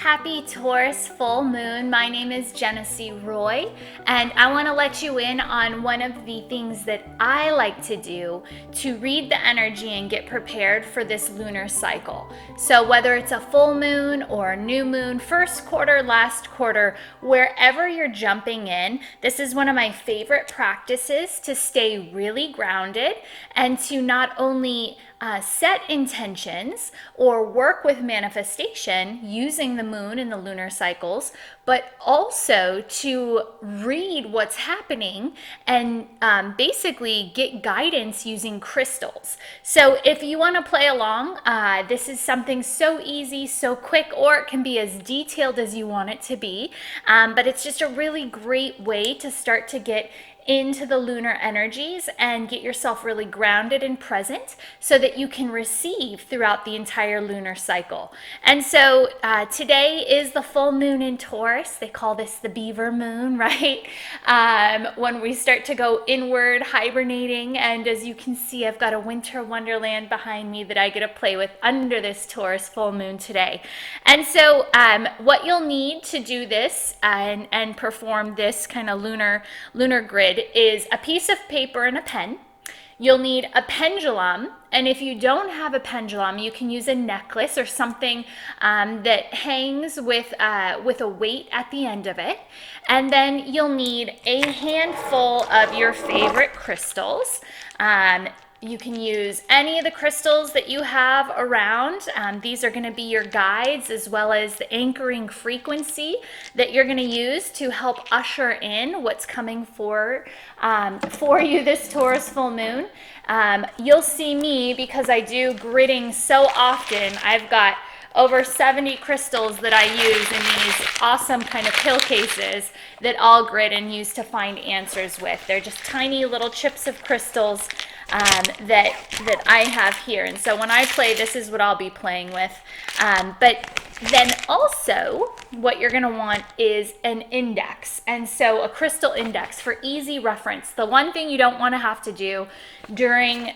Happy Taurus full moon. My name is Genesee Roy, and I want to let you in on one of the things that I like to do to read the energy and get prepared for this lunar cycle. So, whether it's a full moon or a new moon, first quarter, last quarter, wherever you're jumping in, this is one of my favorite practices to stay really grounded and to not only set intentions or work with manifestation using the moon and the lunar cycles, but also to read what's happening and basically get guidance using crystals. So if you want to play along, this is something so easy, so quick, or it can be as detailed as you want it to be. But it's just a really great way to start to get into the lunar energies and get yourself really grounded and present so that you can receive throughout the entire lunar cycle. And so today is the full moon in Taurus. They call this the beaver moon, right? When we start to go inward, hibernating. And as you can see, I've got a winter wonderland behind me that I get to play with under this Taurus full moon today. And so what you'll need to do this and perform this kind of lunar grid is a piece of paper and a pen. You'll need a pendulum, and if you don't have a pendulum, you can use a necklace or something that hangs with a weight at the end of it. And then you'll need a handful of your favorite crystals. You can use any of the crystals that you have around. These are going to be your guides as well as the anchoring frequency that you're going to use to help usher in what's coming for you this Taurus full moon. You'll see me, because I do gridding so often, I've got over 70 crystals that I use in these awesome kind of pill cases that I'll grid and use to find answers with. They're just tiny little chips of crystals that I have here. And so when I play, this is what I'll be playing with. But then also what you're going to want is an index. And so a crystal index for easy reference. The one thing you don't want to have to do during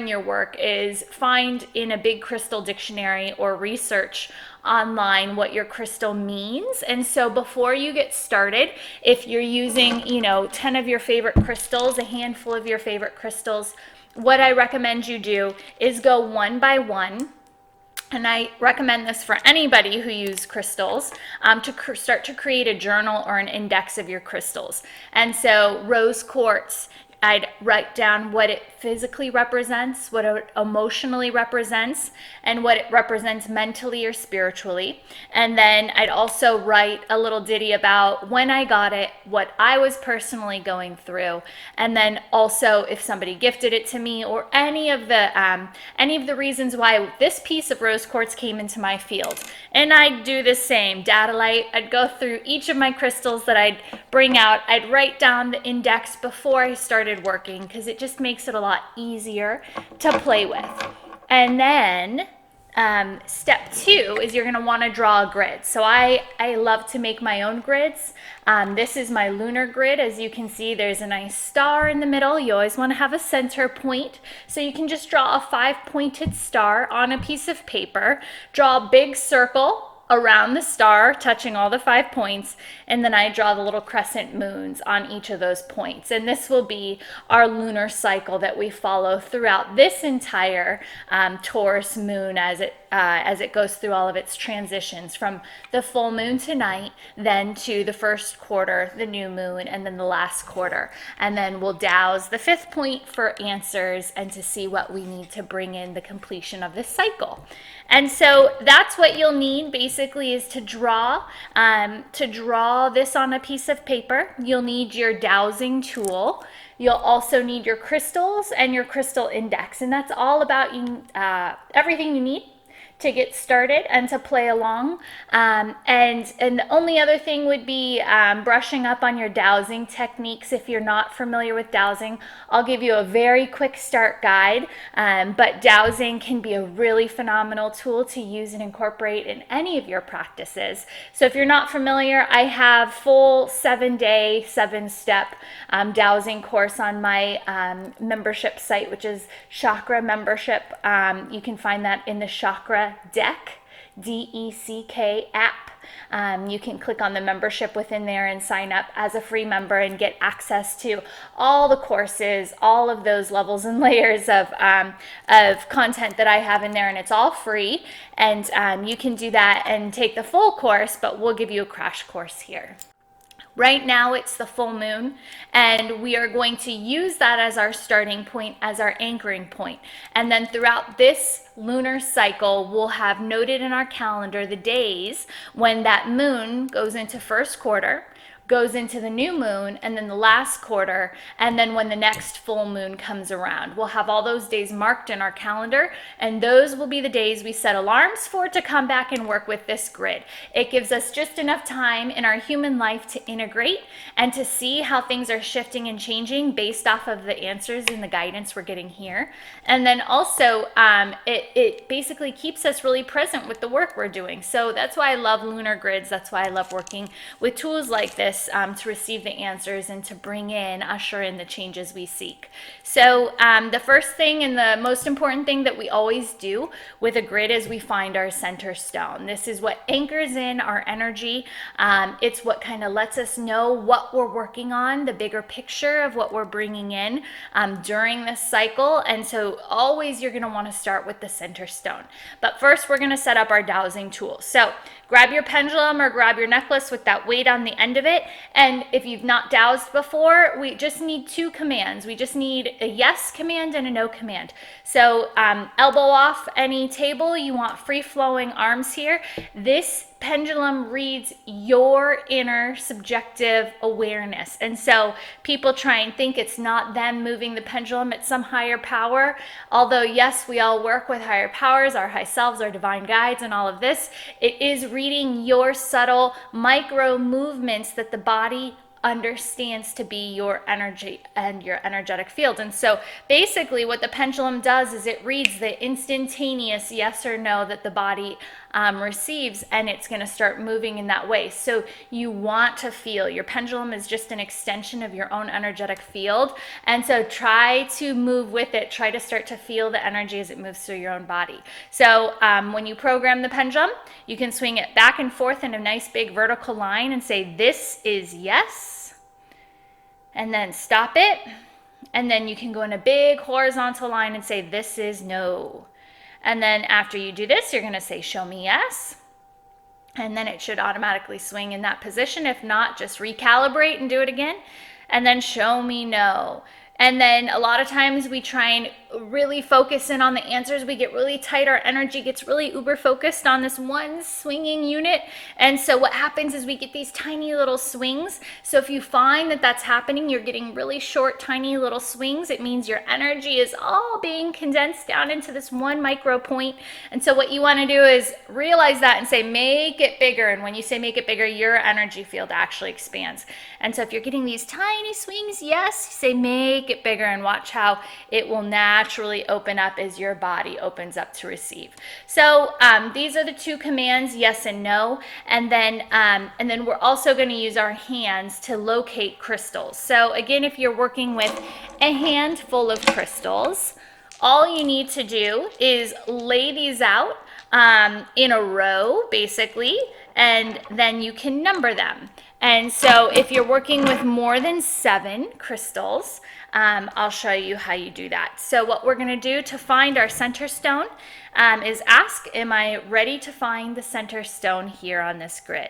your work is find in a big crystal dictionary or research online what your crystal means. And so before you get started, if you're using 10 of your favorite crystals, a handful of your favorite crystals, what I recommend you do is go one by one. And I recommend this for anybody who uses crystals, to start to create a journal or an index of your crystals. And so rose quartz, I'd write down what it physically represents, what it emotionally represents, and what it represents mentally or spiritually. And then I'd also write a little ditty about when I got it, what I was personally going through, and then also if somebody gifted it to me, or any of the reasons why this piece of rose quartz came into my field. And I'd do the same. Dadalite, I'd go through each of my crystals that I'd bring out. I'd write down the index before I started working, because it just makes it a lot easier to play with. And then step 2 is you're going to want to draw a grid. So I love to make my own grids. This is my lunar grid. As you can see, there's a nice star in the middle. You always want to have a center point. So you can just draw a 5-pointed star on a piece of paper. Draw a big circle around the star, touching all the 5 points, and then I draw the little crescent moons on each of those points. And this will be our lunar cycle that we follow throughout this entire Taurus moon as it goes through all of its transitions, from the full moon tonight, then to the first quarter, the new moon, and then the last quarter. And then we'll douse the 5th point for answers and to see what we need to bring in the completion of this cycle. And so that's what you'll need basically, is to draw this on a piece of paper. You'll need your dowsing tool. You'll also need your crystals and your crystal index. And that's all about everything you need to get started and to play along. And the only other thing would be brushing up on your dowsing techniques. If you're not familiar with dowsing, I'll give you a very quick start guide. But dowsing can be a really phenomenal tool to use and incorporate in any of your practices. So if you're not familiar, I have full 7-day, 7-step dowsing course on my membership site, which is Chakra Membership. You can find that in the Chakra deck DECK app. You can click on the membership within there and sign up as a free member and get access to all the courses, all of those levels and layers of content that I have in there, and it's all free. And you can do that and take the full course, but we'll give you a crash course here. Right now it's the full moon, and we are going to use that as our starting point, as our anchoring point. And then throughout this lunar cycle, we'll have noted in our calendar the days when that moon goes into first quarter, goes into the new moon, and then the last quarter, and then when the next full moon comes around. We'll have all those days marked in our calendar, and those will be the days we set alarms for to come back and work with this grid. It gives us just enough time in our human life to integrate and to see how things are shifting and changing based off of the answers and the guidance we're getting here. And then also, it basically keeps us really present with the work we're doing. So that's why I love lunar grids. That's why I love working with tools like this to receive the answers and to usher in the changes we seek. So the first thing and the most important thing that we always do with a grid is we find our center stone. This is what anchors in our energy. It's what kind of lets us know what we're working on, the bigger picture of what we're bringing in during this cycle. And so always you're going to want to start with the center stone. But first we're going to set up our dowsing tool. So grab your pendulum or grab your necklace with that weight on the end of it. And if you've not dowsed before, we just need two commands. We just need a yes command and a no command. So elbow off any table. You want free-flowing arms here. This pendulum reads your inner subjective awareness. And so people try and think it's not them moving the pendulum, it's some higher power. Although yes, we all work with higher powers, our high selves, our divine guides, and all of this. It is reading your subtle micro movements that the body understands to be your energy and your energetic field. And so basically what the pendulum does is it reads the instantaneous yes or no that the body receives, and it's going to start moving in that way. So you want to feel. Your pendulum is just an extension of your own energetic field. And so try to move with it. Try to start to feel the energy as it moves through your own body. So when you program the pendulum, you can swing it back and forth in a nice big vertical line and say, this is yes. And then stop it. And then you can go in a big horizontal line and say, this is no. And then after you do this, you're going to say, show me yes. And then it should automatically swing in that position. If not, just recalibrate and do it again. And then show me no. And then a lot of times we try and really focus in on the answers. We get really tight. Our energy gets really uber focused on this one swinging unit. And so what happens is we get these tiny little swings. So if you find that that's happening, you're getting really short, tiny little swings. It means your energy is all being condensed down into this one micro point. And so what you want to do is realize that and say, make it bigger. And when you say make it bigger, your energy field actually expands. And so if you're getting these tiny swings, yes, say make it bigger, and watch how it will naturally open up as your body opens up to receive. So these are the two commands, yes and no. And then we're also going to use our hands to locate crystals. So again, if you're working with a handful of crystals, all you need to do is lay these out in a row, basically, and then you can number them. And so if you're working with more than 7 crystals, I'll show you how you do that. So what we're going to do to find our center stone is ask, am I ready to find the center stone here on this grid?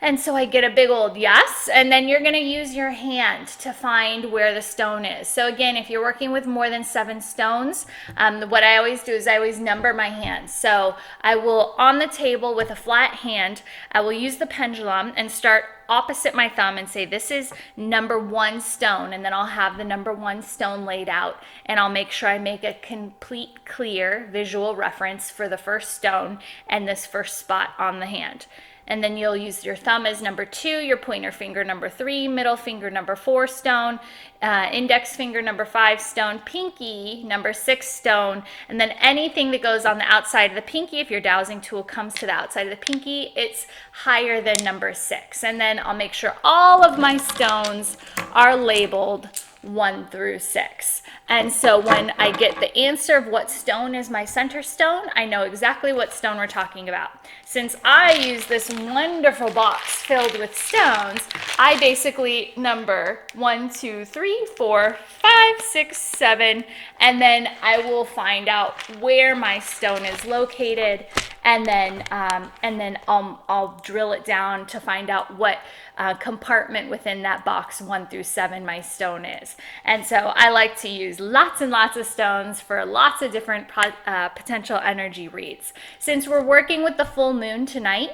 And so I get a big old yes, and then you're going to use your hand to find where the stone is. So again, if you're working with more than 7 stones, what I always do is I always number my hands. So I will, on the table with a flat hand, I will use the pendulum and start opposite my thumb and say, this is number 1 stone, and then I'll have the number 1 stone laid out, and I'll make sure I make a complete, clear visual reference for the first stone and this first spot on the hand. And then you'll use your thumb as number 2, your pointer finger number 3, middle finger number 4 stone, index finger number 5 stone, pinky number 6 stone, and then anything that goes on the outside of the pinky, if your dowsing tool comes to the outside of the pinky, it's higher than number 6. And then I'll make sure all of my stones are labeled 1 through 6. And so when I get the answer of what stone is my center stone, I know exactly what stone we're talking about. Since I use this wonderful box filled with stones, I basically number 1, 2, 3, 4, 5, 6, 7, and then I will find out where my stone is located, and then I'll drill it down to find out what compartment within that box 1 through 7 my stone is. And so I like to use lots and lots of stones for lots of different potential energy reads. Since we're working with the full moon tonight,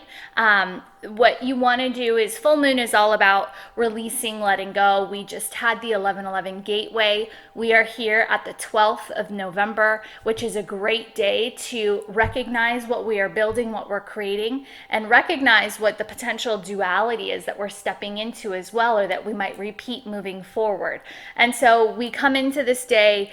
what you want to do is, full moon is all about releasing, letting go. We just had the 11:11 gateway. We are here at the 12th of November, which is a great day to recognize what we are building, what we're creating, and recognize what the potential duality is that we're stepping into as well, or that we might repeat moving forward. And so we come into this day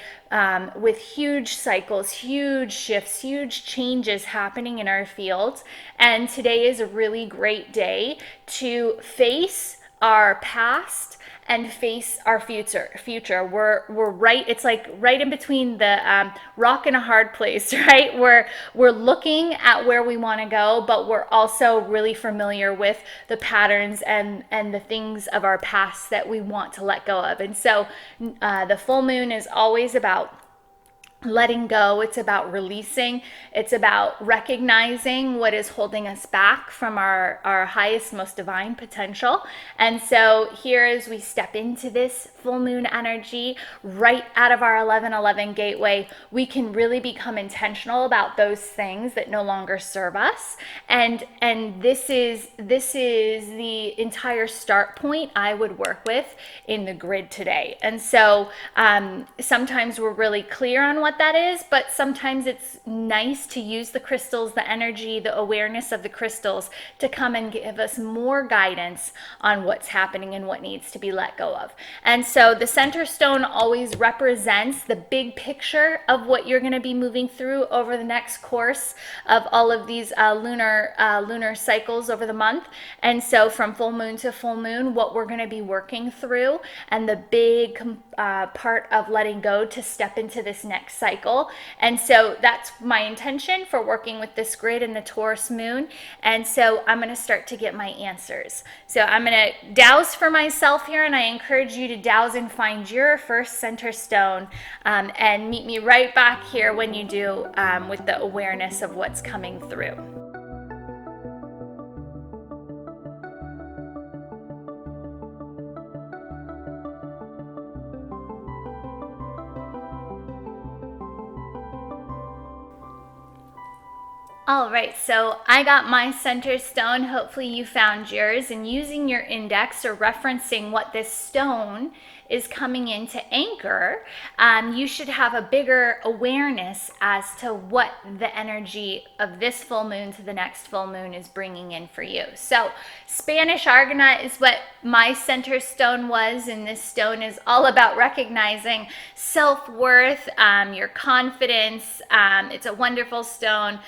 with huge cycles, huge shifts, huge changes happening in our fields. And today is a really great day to face our past and face our future. We're right, it's like right in between the rock and a hard place, right? We're looking at where we want to go, but we're also really familiar with the patterns and the things of our past that we want to let go of. And so the full moon is always about letting go. It's about releasing. It's about recognizing what is holding us back from our highest, most divine potential. And so here, as we step into this full moon energy right out of our 11:11 gateway, we can really become intentional about those things that no longer serve us. And this is the entire start point I would work with in the grid today. And so sometimes we're really clear on what that is, but sometimes it's nice to use the crystals, the energy, the awareness of the crystals to come and give us more guidance on what's happening and what needs to be let go of. And so the center stone always represents the big picture of what you're going to be moving through over the next course of all of these lunar cycles over the month. And so from full moon to full moon, what we're going to be working through, and the big part of letting go to step into this next cycle. And so that's my intention for working with this grid and the Taurus moon. And so I'm going to start to get my answers. So I'm going to dowse for myself here, and I encourage you to dowse and find your first center stone, and meet me right back here when you do, with the awareness of what's coming through. All right, so I got my center stone. Hopefully you found yours, and using your index or referencing what this stone is coming in to anchor, you should have a bigger awareness as to what the energy of this full moon to the next full moon is bringing in for you. So Spanish Argonite is what my center stone was, and this stone is all about recognizing self-worth, your confidence. It's a wonderful stone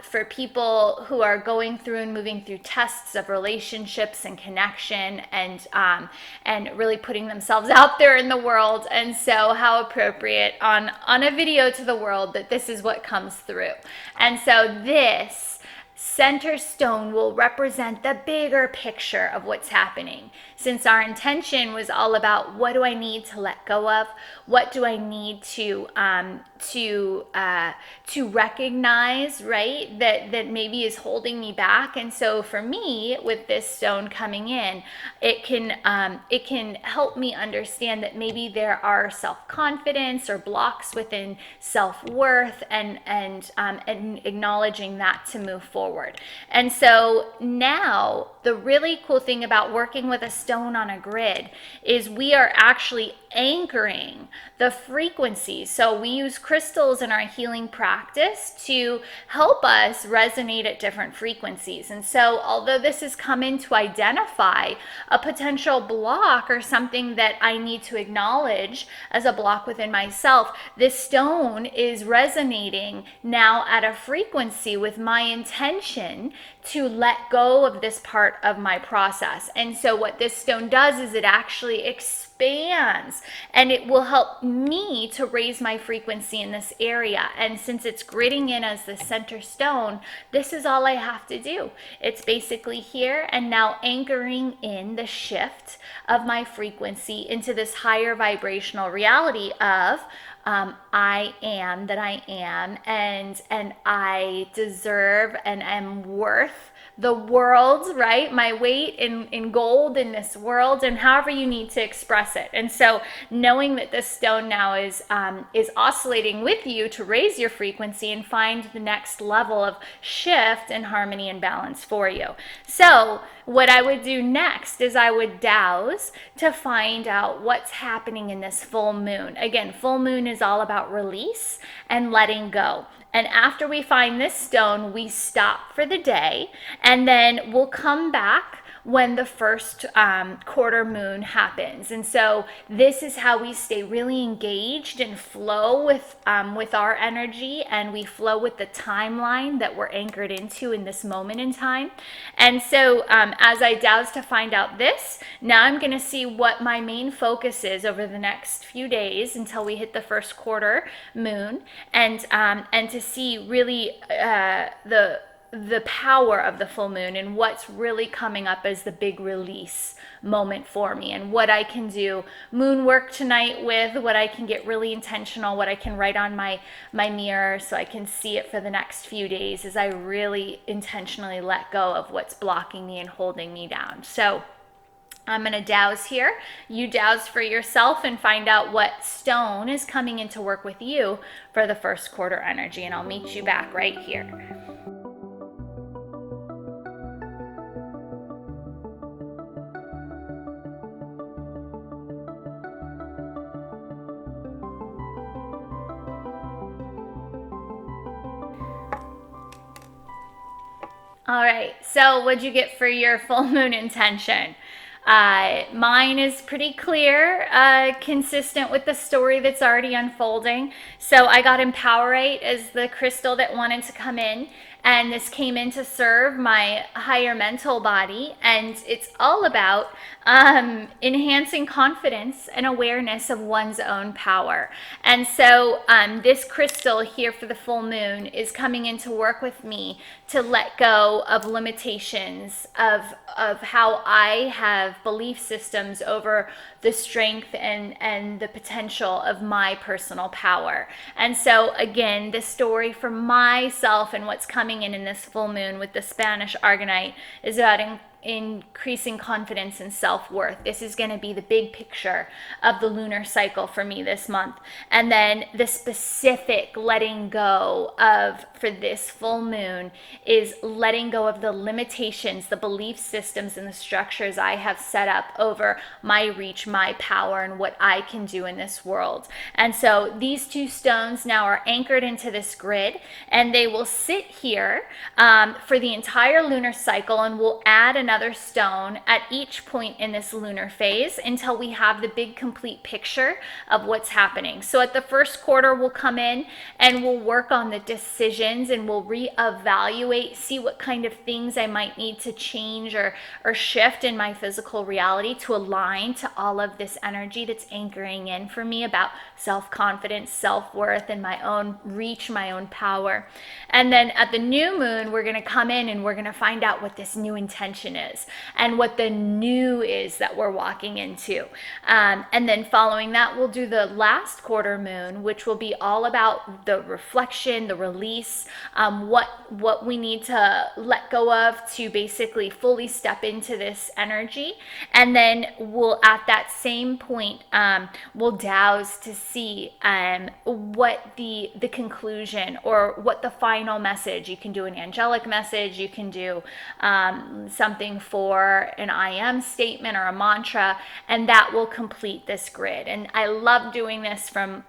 for people who are going through and moving through tests of relationships and connection, and really putting themselves out there in the world. And so how appropriate on a video to the world that this is what comes through. And so this center stone will represent the bigger picture of what's happening. Since our intention was all about what do I need to let go of, what do I need to recognize, right, that maybe is holding me back. And so for me, with this stone coming in, it can help me understand that maybe there are self-confidence or blocks within self-worth, and acknowledging that to move forward. And so now the really cool thing about working with a stone on a grid is we are actually anchoring the frequencies. So we use crystals in our healing practice to help us resonate at different frequencies. And so although this has come in to identify a potential block or something that I need to acknowledge as a block within myself, this stone is resonating now at a frequency with my intention to let go of this part of my process. And so what this stone does is it actually expands expands, and it will help me to raise my frequency in this area. And since it's gridding in as the center stone, this is all I have to do. It's basically here and now anchoring in the shift of my frequency into this higher vibrational reality of I am that I am, and I deserve and am worth the world, right? My weight in gold in this world, and however you need to express it. And so knowing that this stone now is oscillating with you to raise your frequency and find the next level of shift and harmony and balance for you. So what I would do next is I would dowse to find out what's happening in this full moon. Again, full moon is all about release and letting go. And after we find this stone, we stop for the day, and then we'll come back when the first quarter moon happens. And so this is how we stay really engaged and flow with our energy, and we flow with the timeline that we're anchored into in this moment in time. And so as I dowse to find out this, now I'm going to see what my main focus is over the next few days until we hit the first quarter moon, and to see really the power of the full moon and what's really coming up as the big release moment for me, and what I can do moon work tonight with, what I can get really intentional, what I can write on my mirror so I can see it for the next few days as I really intentionally let go of what's blocking me and holding me down. So I'm going to dowse here. You dowse for yourself and find out what stone is coming into work with you for the first quarter energy, and I'll meet you back right here. All right, so what'd you get for your full moon intention? Mine is pretty clear, consistent with the story that's already unfolding. So I got Empowerite as the crystal that wanted to come in, and this came in to serve my higher mental body, and it's all about enhancing confidence and awareness of one's own power. And so this crystal here for the full moon is coming in to work with me to let go of limitations of how I have belief systems over the strength and the potential of my personal power. And so again, the story for myself and what's coming in this full moon with the Spanish Argonite is about increasing confidence and self-worth. This is going to be the big picture of the lunar cycle for me this month. And then the specific letting go of for this full moon is letting go of the limitations, the belief systems and the structures I have set up over my reach, my power, and what I can do in this world. And so these two stones now are anchored into this grid, and they will sit here for the entire lunar cycle, and we'll add another stone at each point in this lunar phase until we have the big complete picture of what's happening. So at the first quarter, we'll come in and we'll work on the decisions, and we'll reevaluate, see what kind of things I might need to change or shift in my physical reality to align to all of this energy that's anchoring in for me about self-confidence, self-worth, and my own reach, my own power. And then at the new moon, we're going to come in and we're going to find out what this new intention is and what the new is that we're walking into. And then following that, we'll do the last quarter moon, which will be all about the reflection, the release, what we need to let go of to basically fully step into this energy. And then we'll, at that same point, we'll dowse to see what the conclusion or what the final message. You can do an angelic message, you can do something for an I am statement or a mantra, and that will complete this grid. And I love doing this from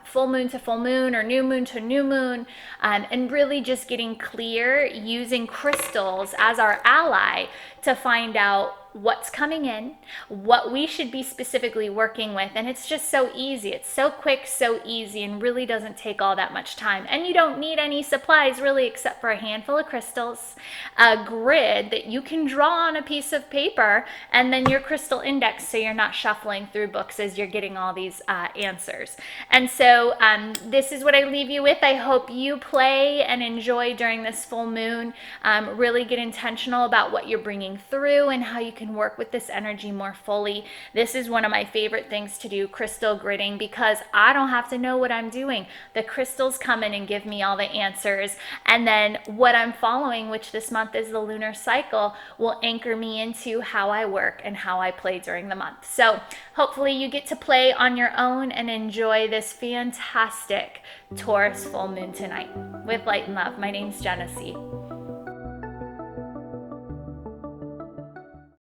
full moon to full moon or new moon to new moon, and really just getting clear using crystals as our ally to find out what's coming in, what we should be specifically working with. And it's just so easy. It's so quick, so easy, and really doesn't take all that much time. And you don't need any supplies really except for a handful of crystals, a grid that you can draw on a piece of paper, and then your crystal index so you're not shuffling through books as you're getting all these answers. And so this is what I leave you with. I hope you play and enjoy during this full moon. Really get intentional about what you're bringing through and how you can work with this energy more fully. This is one of my favorite things to do, crystal gridding, because I don't have to know what I'm doing. The crystals come in and give me all the answers. And then what I'm following, which this month is the lunar cycle, will anchor me into how I work and how I play during the month. So hopefully you get to play on your own and enjoy this fantastic Taurus full moon tonight. With light and love, my name's Genesee.